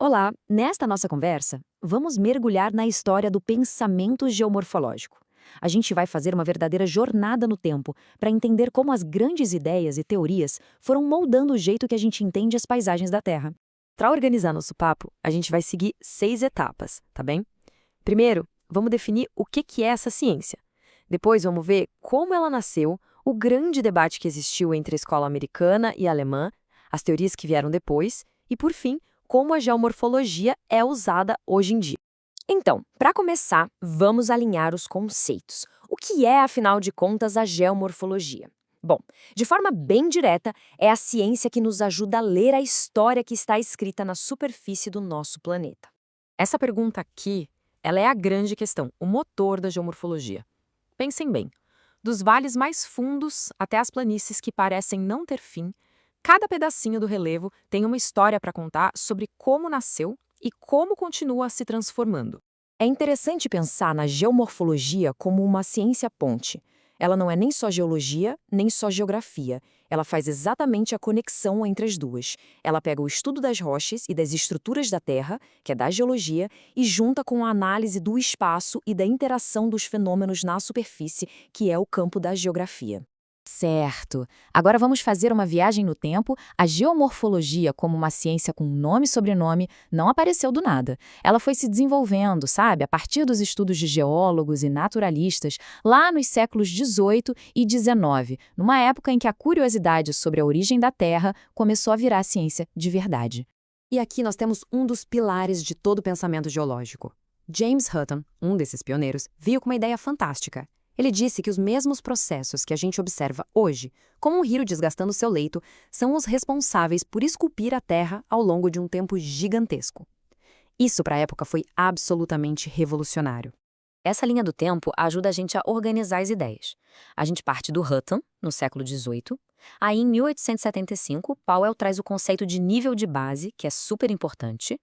Olá, nesta nossa conversa, vamos mergulhar na história do pensamento geomorfológico. A gente vai fazer uma verdadeira jornada no tempo para entender como as grandes ideias e teorias foram moldando o jeito que a gente entende as paisagens da Terra. Para organizar nosso papo, a gente vai seguir 6 etapas, tá bem? Primeiro, vamos definir o que é essa ciência. Depois, vamos ver como ela nasceu, o grande debate que existiu entre a escola americana e a alemã, as teorias que vieram depois e, por fim, como a geomorfologia é usada hoje em dia. Então, para começar, vamos alinhar os conceitos. O que é, afinal de contas, a geomorfologia? Bom, de forma bem direta, é a ciência que nos ajuda a ler a história que está escrita na superfície do nosso planeta. Essa pergunta aqui, ela é a grande questão, o motor da geomorfologia. Pensem bem, dos vales mais fundos até as planícies que parecem não ter fim, cada pedacinho do relevo tem uma história para contar sobre como nasceu e como continua se transformando. É interessante pensar na geomorfologia como uma ciência-ponte. Ela não é nem só geologia, nem só geografia. Ela faz exatamente a conexão entre as duas. Ela pega o estudo das rochas e das estruturas da Terra, que é da geologia, e junta com a análise do espaço e da interação dos fenômenos na superfície, que é o campo da geografia. Certo. Agora vamos fazer uma viagem no tempo. A geomorfologia, como uma ciência com nome e sobrenome, não apareceu do nada. Ela foi se desenvolvendo, sabe, a partir dos estudos de geólogos e naturalistas, lá nos séculos XVIII e XIX, numa época em que a curiosidade sobre a origem da Terra começou a virar ciência de verdade. E aqui nós temos um dos pilares de todo o pensamento geológico. James Hutton, um desses pioneiros, veio com uma ideia fantástica. Ele disse que os mesmos processos que a gente observa hoje, como um rio desgastando seu leito, são os responsáveis por esculpir a Terra ao longo de um tempo gigantesco. Isso, para a época, foi absolutamente revolucionário. Essa linha do tempo ajuda a gente a organizar as ideias. A gente parte do Hutton, no século XVIII. Aí, em 1875, Powell traz o conceito de nível de base, que é super importante.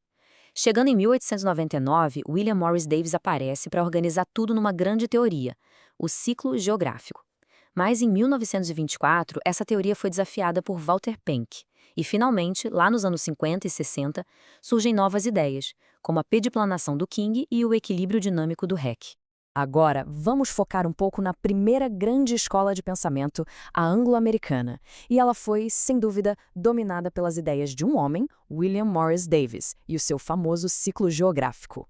Chegando em 1899, William Morris Davis aparece para organizar tudo numa grande teoria, o ciclo geográfico. Mas em 1924, essa teoria foi desafiada por Walter Penck. E, finalmente, lá nos anos 50 e 60, surgem novas ideias, como a pediplanação do King e o equilíbrio dinâmico do Heck. Agora, vamos focar um pouco na primeira grande escola de pensamento, a anglo-americana. E ela foi, sem dúvida, dominada pelas ideias de um homem, William Morris Davis, e o seu famoso ciclo geográfico.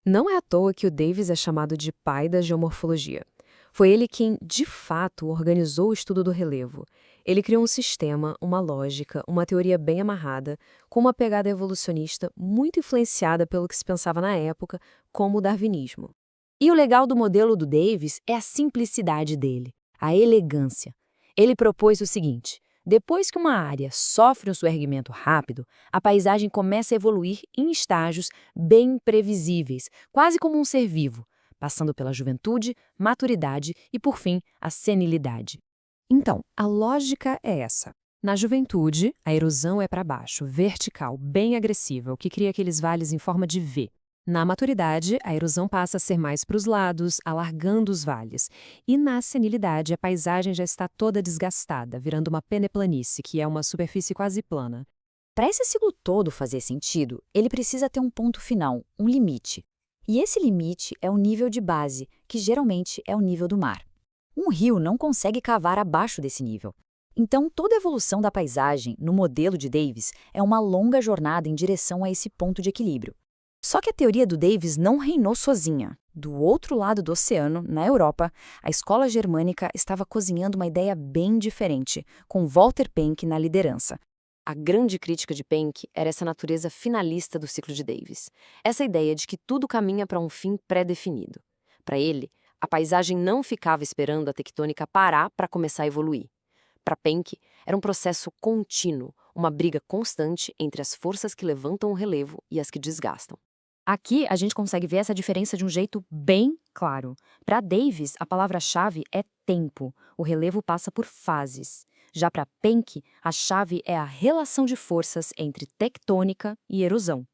Não é à toa que o Davis é chamado de pai da geomorfologia. Foi ele quem, de fato, organizou o estudo do relevo. Ele criou um sistema, uma lógica, uma teoria bem amarrada, com uma pegada evolucionista muito influenciada pelo que se pensava na época, como o darwinismo. E o legal do modelo do Davis é a simplicidade dele, a elegância. Ele propôs o seguinte: depois que uma área sofre um soerguimento rápido, a paisagem começa a evoluir em estágios bem previsíveis, quase como um ser vivo, passando pela juventude, maturidade e, por fim, a senilidade. Então, a lógica é essa. Na juventude, a erosão é para baixo, vertical, bem agressiva, o que cria aqueles vales em forma de V. Na maturidade, a erosão passa a ser mais para os lados, alargando os vales. E na senilidade, a paisagem já está toda desgastada, virando uma peneplanície, que é uma superfície quase plana. Para esse ciclo todo fazer sentido, ele precisa ter um ponto final, um limite. E esse limite é o nível de base, que geralmente é o nível do mar. Um rio não consegue cavar abaixo desse nível. Então, toda a evolução da paisagem, no modelo de Davis, é uma longa jornada em direção a esse ponto de equilíbrio. Só que a teoria do Davis não reinou sozinha. Do outro lado do oceano, na Europa, a escola germânica estava cozinhando uma ideia bem diferente, com Walter Penck na liderança. A grande crítica de Penck era essa natureza finalista do ciclo de Davis, essa ideia de que tudo caminha para um fim pré-definido. Para ele, a paisagem não ficava esperando a tectônica parar para começar a evoluir. Para Penck, era um processo contínuo, uma briga constante entre as forças que levantam o relevo e as que desgastam. Aqui, a gente consegue ver essa diferença de um jeito bem claro. Para Davis, a palavra-chave é tempo. O relevo passa por fases. Já para Penck, a chave é a relação de forças entre tectônica e erosão.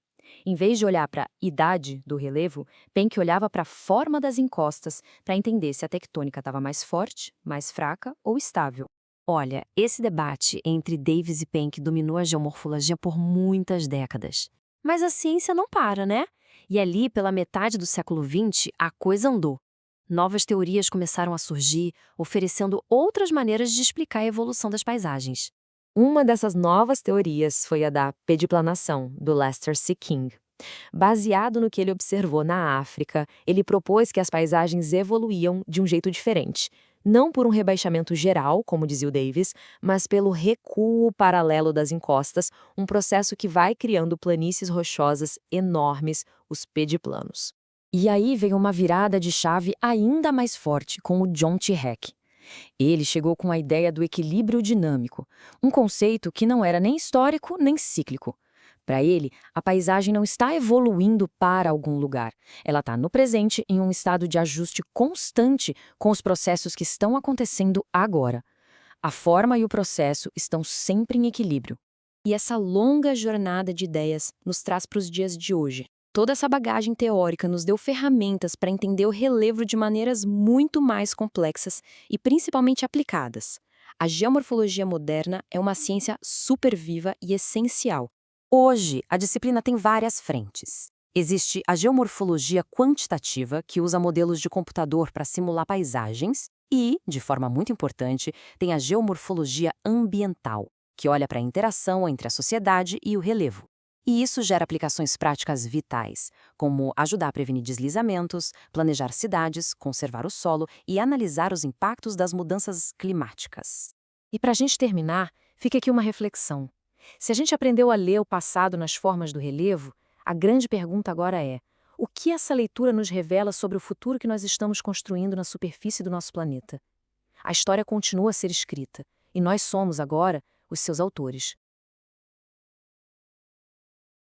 Em vez de olhar para a idade do relevo, Penck olhava para a forma das encostas para entender se a tectônica estava mais forte, mais fraca ou estável. Olha, esse debate entre Davis e Penck dominou a geomorfologia por muitas décadas. Mas a ciência não para, né? E ali, pela metade do século XX, a coisa andou. Novas teorias começaram a surgir, oferecendo outras maneiras de explicar a evolução das paisagens. Uma dessas novas teorias foi a da pediplanação, do Lester C. King. Baseado no que ele observou na África, ele propôs que as paisagens evoluíam de um jeito diferente. Não por um rebaixamento geral, como dizia o Davis, mas pelo recuo paralelo das encostas, um processo que vai criando planícies rochosas enormes, os pediplanos. E aí veio uma virada de chave ainda mais forte com o John T. Heck. Ele chegou com a ideia do equilíbrio dinâmico, um conceito que não era nem histórico nem cíclico. Para ele, a paisagem não está evoluindo para algum lugar. Ela está no presente em um estado de ajuste constante com os processos que estão acontecendo agora. A forma e o processo estão sempre em equilíbrio. E essa longa jornada de ideias nos traz para os dias de hoje. Toda essa bagagem teórica nos deu ferramentas para entender o relevo de maneiras muito mais complexas e principalmente aplicadas. A geomorfologia moderna é uma ciência super viva e essencial. Hoje, a disciplina tem várias frentes. Existe a geomorfologia quantitativa, que usa modelos de computador para simular paisagens, e, de forma muito importante, tem a geomorfologia ambiental, que olha para a interação entre a sociedade e o relevo. E isso gera aplicações práticas vitais, como ajudar a prevenir deslizamentos, planejar cidades, conservar o solo e analisar os impactos das mudanças climáticas. E para a gente terminar, fica aqui uma reflexão. Se a gente aprendeu a ler o passado nas formas do relevo, a grande pergunta agora é: o que essa leitura nos revela sobre o futuro que nós estamos construindo na superfície do nosso planeta? A história continua a ser escrita, e nós somos, agora, os seus autores.